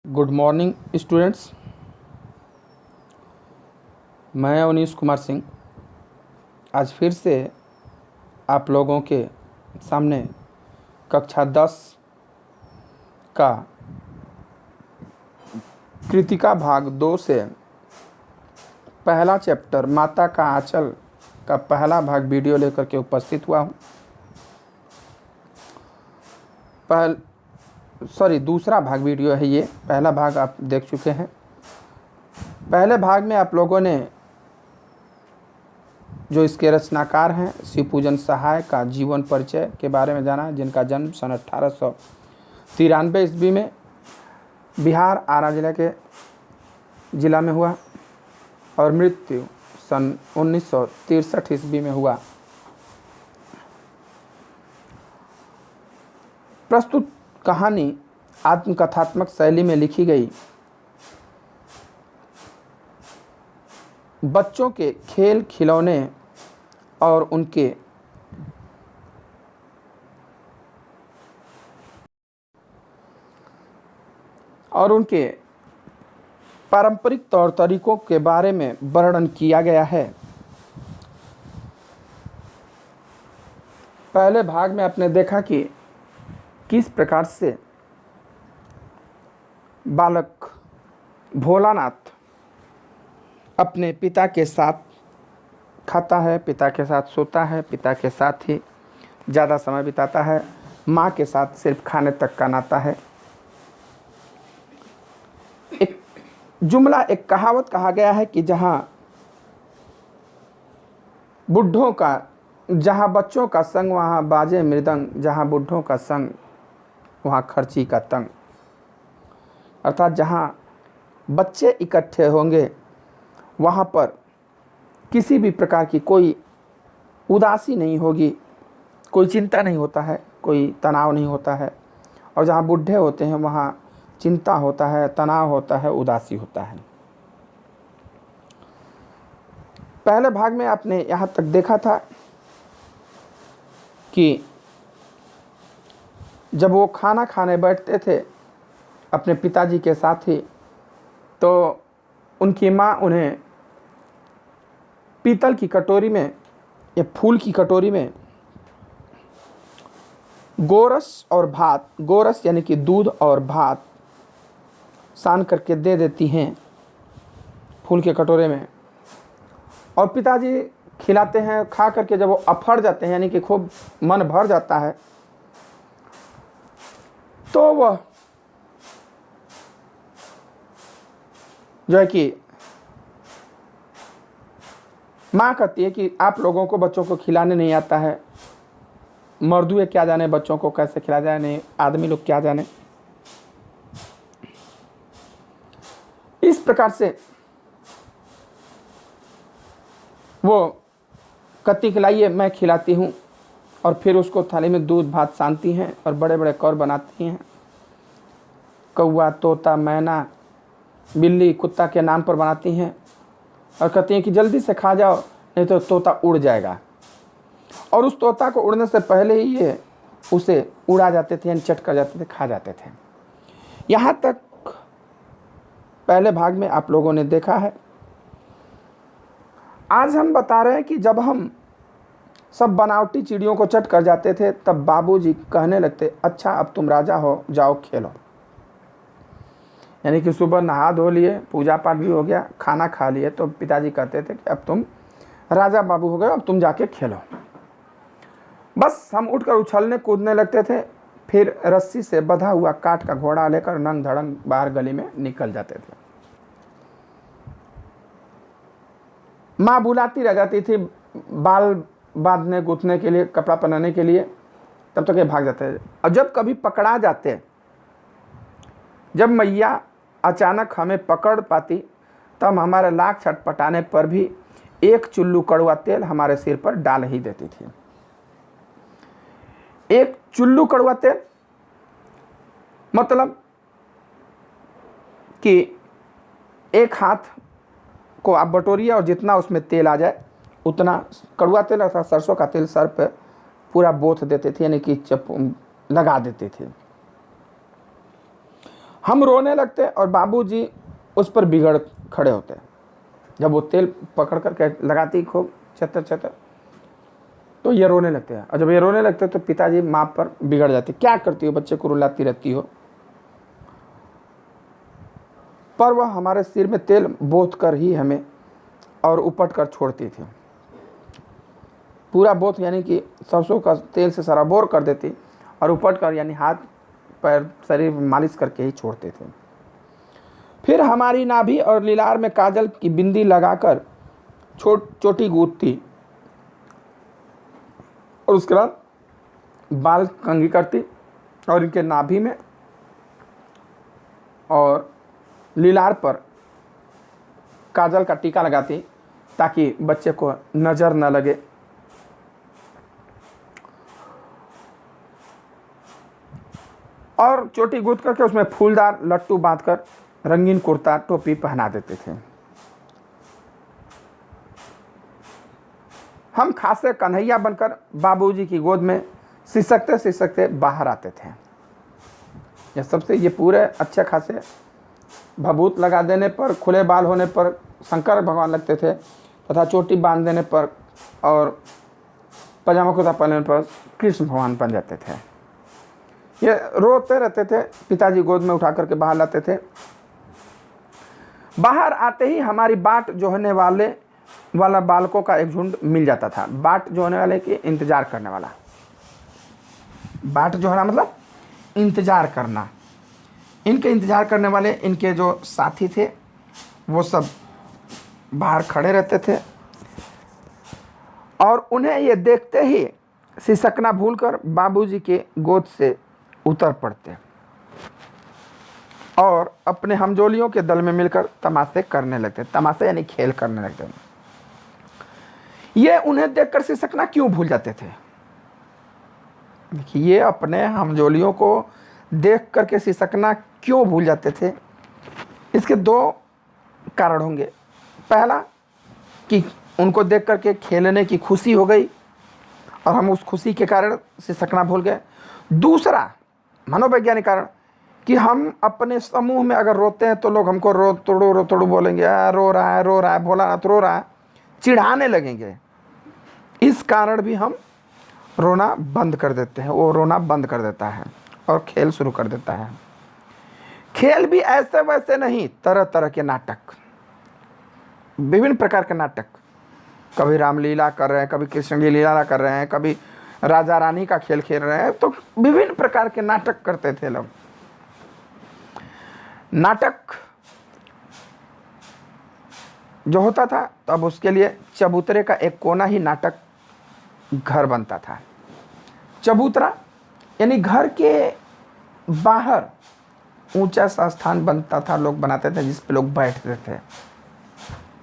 Good morning students. मैं अवनीश कुमार सिंह आज फिर से आप लोगों के सामने कक्षा 10 का कृतिका भाग 2 से पहला चैप्टर माता का आंचल का पहला भाग वीडियो लेकर के उपस्थित हुआ हूँ। दूसरा भाग वीडियो है ये। पहला भाग आप देख चुके हैं। पहले भाग में आप लोगों ने जो इसके रचनाकार हैं शिवपूजन सहाय का जीवन परिचय के बारे में जाना, जिनका जन्म सन 1893 ईस्वी में बिहार आरा जिला में हुआ और मृत्यु सन 1963 ईस्वी में हुआ। प्रस्तुत कहानी आत्मकथात्मक शैली में लिखी गई बच्चों के खेल खिलौने और उनके पारंपरिक तौर तरीकों के बारे में वर्णन किया गया है। पहले भाग में आपने देखा कि किस प्रकार से बालक भोलानाथ अपने पिता के साथ खाता है, पिता के साथ सोता है, पिता के साथ ही ज़्यादा समय बिताता है, माँ के साथ सिर्फ खाने तक का नाता है। एक कहावत कहा गया है कि जहाँ बच्चों का संग वहाँ बाजे मृदंग, जहाँ बुढ़ों का संग वहाँ खर्ची का तंग। अर्थात जहाँ बच्चे इकट्ठे होंगे वहाँ पर किसी भी प्रकार की कोई उदासी नहीं होगी, कोई चिंता नहीं होता है, कोई तनाव नहीं होता है। और जहाँ बूढ़े होते हैं वहाँ चिंता होता है, तनाव होता है, उदासी होता है। पहले भाग में आपने यहाँ तक देखा था कि जब वो खाना खाने बैठते थे अपने पिताजी के साथ ही, तो उनकी माँ उन्हें पीतल की कटोरी में या फूल की कटोरी में गोरस यानी कि दूध और भात सान करके दे देती हैं फूल के कटोरे में। और पिताजी खिलाते हैं। खा करके जब वो अफड़ जाते हैं यानी कि खूब मन भर जाता है, तो वह जो है कि माँ कहती है कि आप लोगों को बच्चों को खिलाने नहीं आता है, मर्दुए क्या जाने बच्चों को कैसे खिलाया जाए, नहीं आदमी लोग क्या जाने। इस प्रकार से वो कहती खिलाइए, मैं खिलाती हूँ। और फिर उसको थाली में दूध भात सानती हैं और बड़े बड़े कौर बनाती हैं। कौवा, तोता, मैना, बिल्ली, कुत्ता के नाम पर बनाती हैं और कहती हैं कि जल्दी से खा जाओ, नहीं तो तोता उड़ जाएगा। और उस तोता को उड़ने से पहले ही ये उसे उड़ा जाते थे, यानी चट कर जाते थे, खा जाते थे। यहाँ तक पहले भाग में आप लोगों ने देखा है। आज हम बता रहे हैं कि जब हम सब बनावटी चिड़ियों को चट कर जाते थे, तब बाबूजी कहने लगते, अच्छा अब तुम राजा हो, जाओ खेलो। यानी कि सुबह नहा धो लिए, पूजा पाठ भी हो गया, खाना खा लिए, तो पिताजी कहते थे कि अब तुम राजा बाबू हो गए, अब तुम जाके खेलो। बस हम उठकर उछलने कूदने लगते थे। फिर रस्सी से बंधा हुआ काठ का घोड़ा लेकर नंग धड़ंग बाहर गली में निकल जाते थे। माँ बुलाती रह जाती थी बाल बांधने, गूंथने के लिए, कपड़ा पहनाने के लिए, तब तक ये भाग जाते थे। और जब कभी पकड़ा जाते, जब मैया अचानक हमें पकड़ पाती, तब हमारे लाख छटपटाने पर भी एक चुल्लू कड़वा तेल हमारे सिर पर डाल ही देती थी। एक चुल्लू कड़वा तेल मतलब कि एक हाथ को आप बटोरिए और जितना उसमें तेल आ जाए उतना कड़वा तेल अर्थात सरसों का तेल सर पर पूरा बोथ देते थे, यानी कि लगा देते थे। हम रोने लगते और बाबूजी उस पर बिगड़ खड़े होते। जब वो तेल पकड़ करके लगाती खूब चतर चतर, तो ये रोने लगते हैं। और जब ये रोने लगते तो पिताजी माँ पर बिगड़ जाते, क्या करती हो, बच्चे को रुलाती रहती हो। पर वह हमारे सिर में तेल बोत कर ही हमें और उपट कर छोड़ती थी। पूरा बोत यानी कि सरसों का तेल से सराबोर कर देती और उपट कर यानी हाथ पैर शरीर मालिश करके ही छोड़ते थे। फिर हमारी नाभि और लीलार में काजल की बिंदी लगाकर चोटी गूंथती और उसके बाद बाल कंघी करती और इनके नाभि में और लीलार पर काजल का टीका लगाती ताकि बच्चे को नज़र न लगे। और चोटी गूंथ करके उसमें फूलदार लट्टू बांधकर रंगीन कुर्ता टोपी पहना देते थे। हम खासे कन्हैया बनकर बाबूजी की गोद में सिसकते सिसकते बाहर आते थे। यह सबसे ये पूरे अच्छे खासे भभूत लगा देने पर, खुले बाल होने पर शंकर भगवान लगते थे तथा चोटी बांध देने पर और पजामा कुर्ता पहनने पर कृष्ण भगवान बन जाते थे। ये रोते रहते थे, पिताजी गोद में उठा करके बाहर लाते थे। बाहर आते ही हमारी बाट जोहने वाला बालकों का एक झुंड मिल जाता था। बाट जोहने वाले के इंतजार करने वाला, बाट जोहना मतलब इंतजार करना। इनके इंतजार करने वाले इनके जो साथी थे वो सब बाहर खड़े रहते थे और उन्हें ये देखते ही सिसकना भूलकर बाबूजी के गोद से उतर पड़ते और अपने हमजोलियों के दल में मिलकर तमाशे करने लगते। तमाशे यानी खेल करने लगते। ये उन्हें देखकर सिसकना क्यों भूल जाते थे? ये अपने हमजोलियों को देख करके सिसकना क्यों भूल जाते थे? इसके दो कारण होंगे। पहला कि उनको देख करके खेलने की खुशी हो गई और हम उस खुशी के कारण सिसकना भूल गए। दूसरा मनोवैज्ञानिक कारण कि हम अपने समूह में अगर रोते हैं तो लोग हमको रो तोड़ू बोलेंगे, रो रहा है, भोलानाथ रो रहा है, चिढ़ाने लगेंगे। इस कारण भी हम रोना बंद कर देते हैं। वो रोना बंद कर देता है और खेल शुरू कर देता है। खेल भी ऐसे वैसे नहीं, तरह तरह के नाटक, विभिन्न प्रकार के नाटक। कभी रामलीला कर रहे हैं, कभी कृष्ण की लीला कर रहे हैं, कभी राजा रानी का खेल खेल रहे हैं, तो विभिन्न प्रकार के नाटक करते थे लोग। नाटक जो होता था तो अब उसके लिए चबूतरे का एक कोना ही नाटक घर बनता था। चबूतरा यानी घर के बाहर ऊंचा सा स्थान बनता था, लोग बनाते थे जिस पे लोग बैठते थे।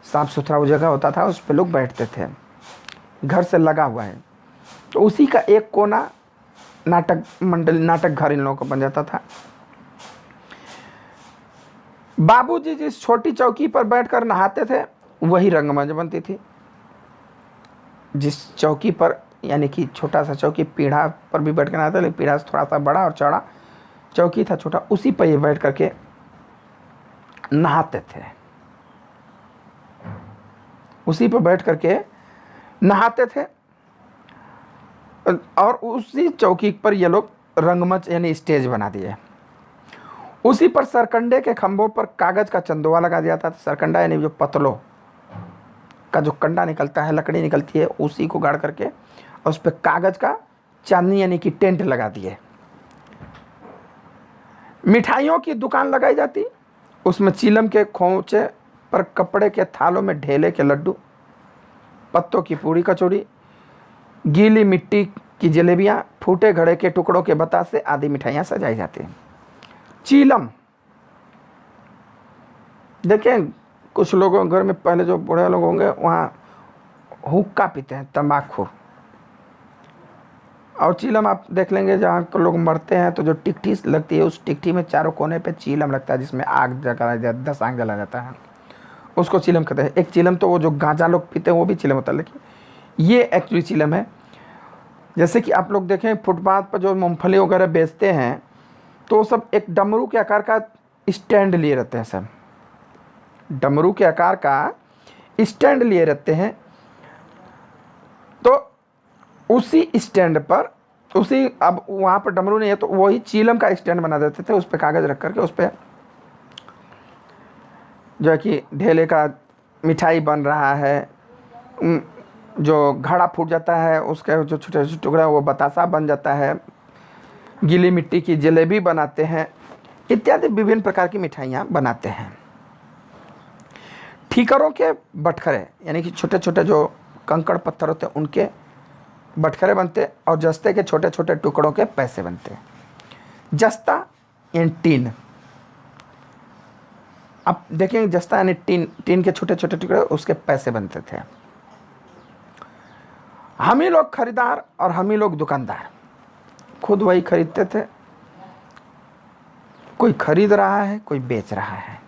साफ सुथरा वो जगह होता था, उस पे लोग बैठते थे। घर से लगा हुआ है तो उसी का एक कोना नाटक मंडली, नाटक घर इन लोगों का बन जाता था। बाबूजी जिस छोटी चौकी पर बैठकर नहाते थे वही रंगमंच बनती थी। जिस चौकी पर यानी कि छोटा सा चौकी, पीढ़ा पर भी बैठ कर नहाते, लेकिन पीढ़ा थोड़ा सा बड़ा और चौड़ा चौकी था छोटा, उसी पर ये बैठ करके नहाते थे। उसी पर बैठ करके नहाते थे और उसी चौकी पर ये लोग रंगमंच यानी स्टेज बना दिए। उसी पर सरकंडे के खंभों पर कागज का चंदोवा लगा दिया था। सरकंडा यानी जो पतलों का जो कंडा निकलता है, लकड़ी निकलती है, उसी को गाड़ करके और उस पर कागज का चांदनी यानी कि टेंट लगा दिए। मिठाइयों की दुकान लगाई जाती, उसमें चीलम के खोंचे पर कपड़े के थालों में ढेले के लड्डू, पत्तों की पूड़ी कचौड़ी, गीली मिट्टी की जलेबियाँ, फूटे घड़े के टुकड़ों के बतासे आदि मिठाइयाँ सजाई जाती हैं। चीलम देखें, कुछ लोगों घर में पहले जो बूढ़े लोग होंगे वहाँ हुक्का पीते हैं, तंबाकू। और चीलम आप देख लेंगे जहाँ लोग मरते हैं तो जो टिकटी लगती है उस टिकटी में चारों कोने पे चीलम लगता है जिसमें आग जला जाता, 10 आग जला जाता है, उसको चीलम कहते हैं। एक चीलम तो वो जो गांजा लोग पीते हैं वो भी चीलम होता है, लेकिन ये एक्चुअली चीलम है। जैसे कि आप लोग देखें फुटपाथ पर जो मूंगफली वगैरह बेचते हैं तो सब एक डमरू के आकार का स्टैंड लिए रहते हैं सब, डमरू के आकार का स्टैंड लिए रहते हैं। तो उसी स्टैंड पर उसी, अब वहाँ पर डमरू नहीं है तो वही चीलम का स्टैंड बना देते थे, उस पर कागज़ रख करके उस पर जो है कि ढेले का मिठाई बन रहा है, जो घड़ा फूट जाता है उसके जो छोटे छोटे टुकड़े वो बतासा बन जाता है, गीली मिट्टी की जलेबी बनाते हैं, इत्यादि विभिन्न प्रकार की मिठाइयाँ बनाते हैं। ठीकरों के बटखरे यानी कि छोटे छोटे जो कंकड़ पत्थर होते हैं उनके बटखरे बनते और जस्ते के छोटे छोटे टुकड़ों के पैसे बनते। जस्ता यानी टीन, अब देखेंगे जस्ता यानी टीन, टीन के छोटे छोटे टुकड़े उसके पैसे बनते थे। हम ही लोग खरीदार और हम ही लोग दुकानदार, खुद वही खरीदते थे, कोई खरीद रहा है कोई बेच रहा है।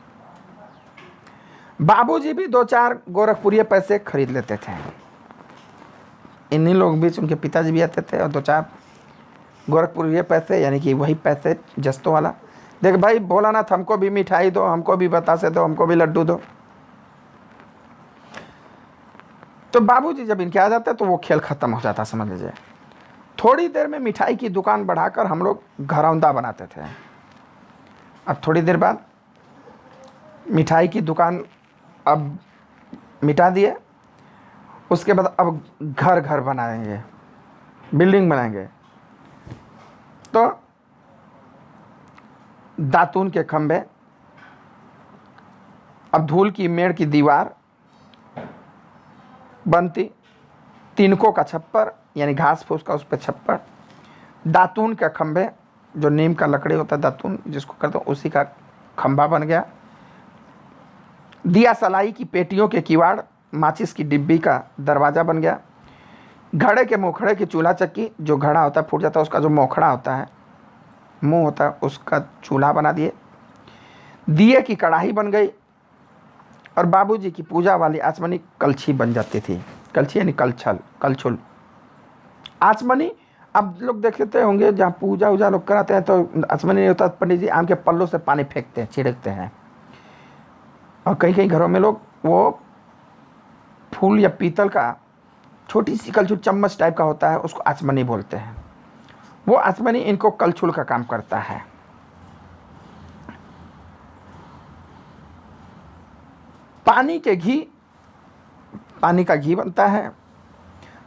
बाबूजी भी 2-4 गोरखपुरी पैसे खरीद लेते थे, इन्हीं लोग बीच उनके पिताजी भी आते थे और 2-4 गोरखपुरी पैसे यानी कि वही पैसे जस्तों वाला, देख भाई भोलानाथ हमको भी मिठाई दो, हमको भी बतासे दो, हमको भी लड्डू दो। तो बाबूजी जब इनके आ जाते तो वो खेल खत्म हो जाता, समझ लीजिए। थोड़ी देर में मिठाई की दुकान बढ़ाकर हम लोग घरौंदा बनाते थे। अब थोड़ी देर बाद मिठाई की दुकान अब मिटा दिए, उसके बाद अब घर घर बनाएंगे, बिल्डिंग बनाएंगे। तो दातून के खंभे, अब धूल की मेड़ की दीवार बनती, तिनकों का छप्पर यानी घास फूस का उस पर छप्पर, दातून के खंभे जो नीम का लकड़ी होता है दातून जिसको करते हैं उसी का खंभा बन गया। दिया सलाई की पेटियों के किवाड़, माचिस की डिब्बी का दरवाज़ा बन गया। घड़े के मोखड़े की चूल्हा चक्की, जो घड़ा होता है फूट जाता है उसका जो मोखड़ा होता है, मुंह होता है, उसका चूल्हा बना दिए। दिए की कढ़ाई बन गई और बाबूजी की पूजा वाली आचमनी कलछी बन जाती थी। कलछी यानी कलछुल। आचमनी अब लोग देखते होंगे जहाँ पूजा वूजा लोग कराते हैं तो आचमनी नहीं होता, पंडित जी आम के पल्लों से पानी फेंकते हैं, छिड़कते हैं। और कई कई घरों में लोग वो फूल या पीतल का छोटी सी कलछुल चम्मच टाइप का होता है, उसको आचमनी बोलते हैं। वो आचमनी इनको कलछुल का काम करता है। पानी का घी बनता है।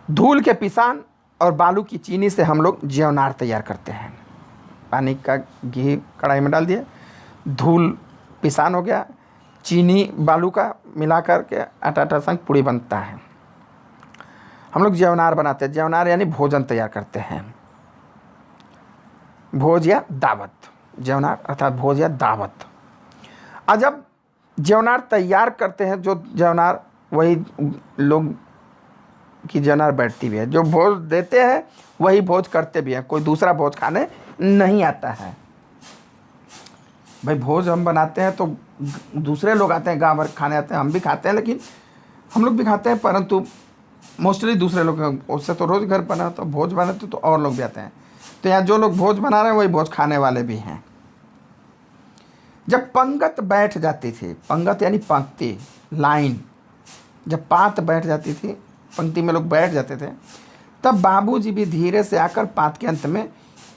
धूल के पिसान और बालू की चीनी से हम लोग जेवनार तैयार करते हैं। पानी का घी कढ़ाई में डाल दिए, धूल पिसान हो गया, चीनी बालू का मिला करके आटा संग पूड़ी बनता है। हम लोग जेवनार बनाते हैं। जेवनार यानी भोजन तैयार करते हैं, भोज या दावत, जेवनार अर्थात भोज या दावत। और जब जेवनार तैयार करते हैं, जो जेवनार वही लोग की जेवनार बैठती भी है, जो भोज देते हैं वही भोज करते भी हैं, कोई दूसरा भोज खाने नहीं आता है। भाई भोज हम बनाते हैं तो दूसरे लोग आते हैं, गाँव भर खाने आते हैं, हम भी खाते हैं, लेकिन हम लोग भी खाते हैं, परंतु मोस्टली दूसरे लोग, उससे तो रोज़ घर बना तो भोज बनाते तो और लोग भी आते हैं। तो यहाँ जो लोग भोज बना रहे हैं वही भोज खाने वाले भी हैं। जब पंगत बैठ जाती थी, पंगत यानी पंक्ति, लाइन, जब पात बैठ जाती थी, पंक्ति में लोग बैठ जाते थे, तब बाबूजी भी धीरे से आकर पात के अंत में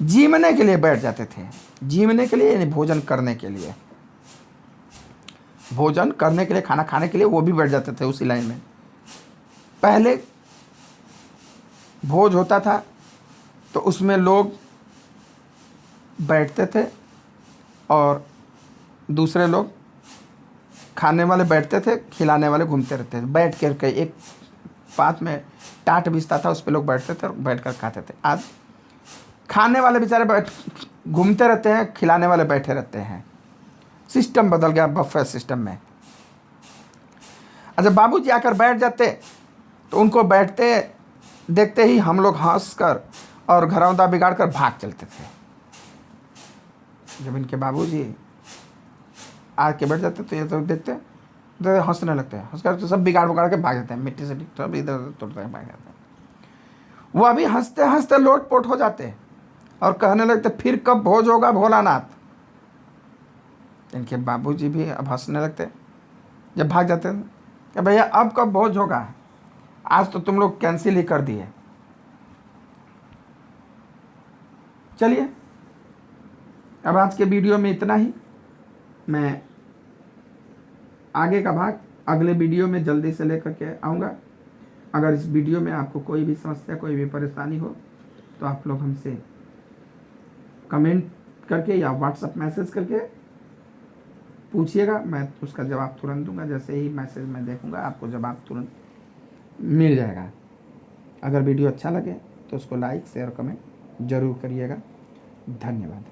जीमने के लिए बैठ जाते थे। जीमने के लिए यानी भोजन करने के लिए, भोजन करने के लिए, खाना खाने के लिए वो भी बैठ जाते थे उसी लाइन में। पहले भोज होता था तो उसमें लोग बैठते थे और दूसरे लोग खाने वाले बैठते थे, खिलाने वाले घूमते रहते थे। बैठ कर के एक पात में टाट बिछता था, उस पर लोग बैठते थे और बैठ कर खाते थे। आज खाने वाले बेचारे बैठ घूमते रहते हैं, खिलाने वाले बैठे रहते हैं। सिस्टम बदल गया, बफे सिस्टम में। अच्छा, बाबूजी आकर बैठ जाते तो उनको बैठते देखते ही हम लोग हंसकर और घरौंदा बिगाड़ कर भाग चलते थे। जब इनके बाबूजी आके बैठ जाते तो ये तो देखते तो हंसने लगते हैं, हंसकर तो सब बिगाड़ बिगाड़ के भाग जाते हैं, मिट्टी से सब इधर उधर तोड़ते हैं, भाग जाते हैं। वो अभी हंसते हंसते लोटपोट हो जाते और कहने लगते फिर कब भोज होगा भोलानाथ। इनके बाबूजी भी अब हंसने लगते, जब भाग जाते थे कि भैया अब कब भोज होगा, आज तो तुम लोग कैंसिल ही कर दिए। चलिए, अब आज के वीडियो में इतना ही। मैं आगे का भाग अगले वीडियो में जल्दी से लेकर के आऊँगा। अगर इस वीडियो में आपको कोई भी समस्या, कोई भी परेशानी हो तो आप लोग हमसे कमेंट करके या व्हाट्सएप मैसेज करके पूछिएगा, मैं उसका जवाब तुरंत दूंगा। जैसे ही मैसेज मैं देखूंगा आपको जवाब तुरंत मिल जाएगा। अगर वीडियो अच्छा लगे तो उसको लाइक शेयर कमेंट ज़रूर करिएगा। धन्यवाद।